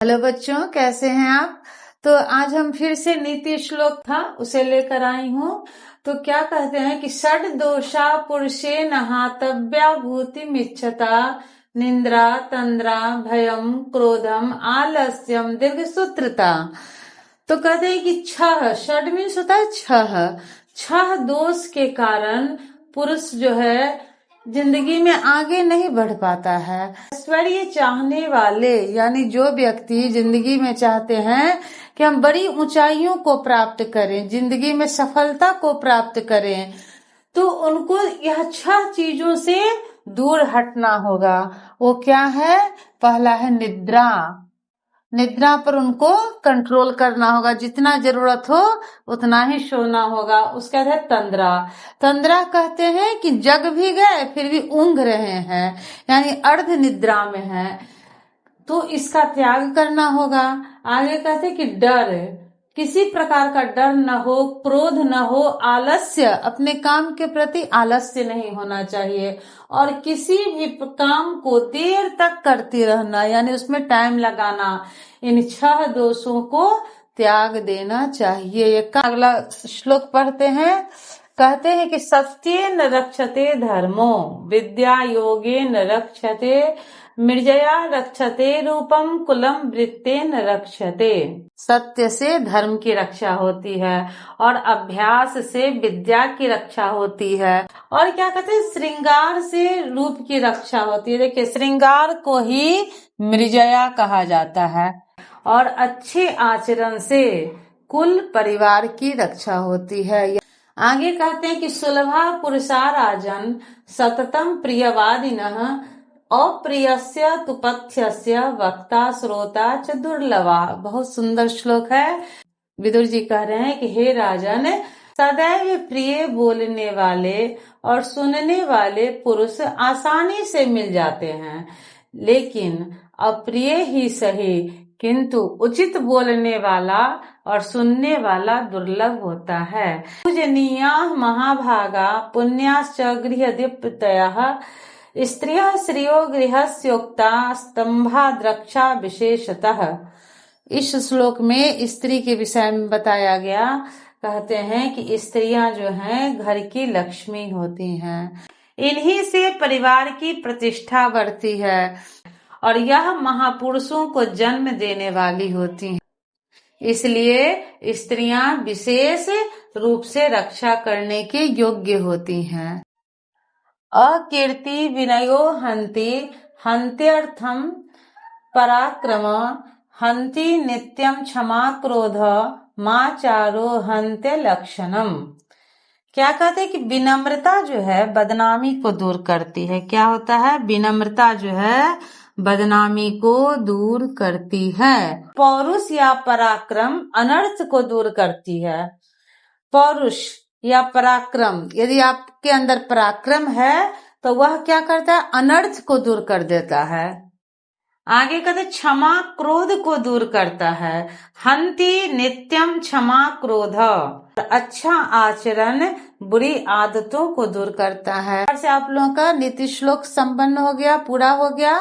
Hello बच्चों, कैसे हैं आप। तो आज हम फिर से नीति श्लोक था उसे लेकर आई हूँ। तो क्या कहते हैं कि षड दोषा पुरुषे नहातव्या भूति मिच्छता निंद्रा तंद्रा भयम क्रोधम आलस्यम दीर्घ सूत्रता। तो कहते हैं कि छह षड मीन्स होता है छह दोष के कारण पुरुष जो है जिंदगी में आगे नहीं बढ़ पाता है। ऐश्वर्य चाहने वाले यानी जो व्यक्ति जिंदगी में चाहते हैं कि हम बड़ी ऊंचाइयों को प्राप्त करें, जिंदगी में सफलता को प्राप्त करें, तो उनको यह छह चीजों से दूर हटना होगा। वो क्या है? पहला है निद्रा। निद्रा पर उनको कंट्रोल करना होगा, जितना जरूरत हो उतना ही सोना होगा। उसका है तंद्रा। तंद्रा कहते हैं कि जग भी गए फिर भी ऊँघ रहे हैं, यानी अर्ध निद्रा में है, तो इसका त्याग करना होगा। आगे कहते हैं कि डर, किसी प्रकार का डर न हो, क्रोध न हो, आलस्य, अपने काम के प्रति आलस्य नहीं होना चाहिए, और किसी भी काम को देर तक करते रहना यानी उसमें टाइम लगाना, इन छह दोषों को त्याग देना चाहिए। ये अगला श्लोक पढ़ते हैं। कहते हैं कि सत्येन रक्षते धर्मो विद्या योगेन रक्षते मृजया रक्षते रूपम कुलम वृत्तेन रक्षते। सत्य से धर्म की रक्षा होती है और अभ्यास से विद्या की रक्षा होती है, और क्या कहते हैं, श्रृंगार से रूप की रक्षा होती है। देखिए, श्रृंगार को ही मृजया कहा जाता है, और अच्छे आचरण से कुल परिवार की रक्षा होती है। आगे कहते हैं कि सुलभा पुरुषा राजन सततम प्रियवादिनः अप्रियस्य तुपथ्यस्य वक्ता श्रोता च दुर्लभा। बहुत सुंदर श्लोक है। विदुर जी कह रहे हैं कि हे राजन, सदैव प्रिय बोलने वाले और सुनने वाले पुरुष आसानी से मिल जाते हैं, लेकिन अप्रिय ही सही किंतु उचित बोलने वाला और सुनने वाला दुर्लभ होता है। पूजनीया महाभागा पुण्याश्च गृहदीप्तयः स्त्रियः श्रियो गृहस्योक्ता स्तंभा द्रक्षा विशेषतः। इस श्लोक में स्त्री के विषय में बताया गया। कहते हैं कि स्त्रियां जो हैं घर की लक्ष्मी होती हैं, इन्हीं से परिवार की प्रतिष्ठा बढ़ती है, और यह महापुरुषों को जन्म देने वाली होती हैं। इसलिए स्त्रियां विशेष रूप से रक्षा करने के योग्य होती हैं। अकीर्ति विनयो हन्ति हन्त्यर्थम पराक्रम हन्ति नित्यम क्षमा क्रोध माचारो हन्त्य लक्षणम। क्या कहते हैं कि विनम्रता जो है बदनामी को दूर करती है। क्या होता है? विनम्रता जो है बदनामी को दूर करती है। पौरुष या पराक्रम अनर्थ को दूर करती है। पौरुष या पराक्रम, यदि आपके अंदर पराक्रम है तो वह क्या करता है? अनर्थ को दूर कर देता है। आगे कहते क्षमा क्रोध को दूर करता है। हन्ति नित्यम क्षमा क्रोध, अच्छा आचरण बुरी आदतों को दूर करता है। से आप लोगों का नीति श्लोक संपन्न हो गया, पूरा हो गया।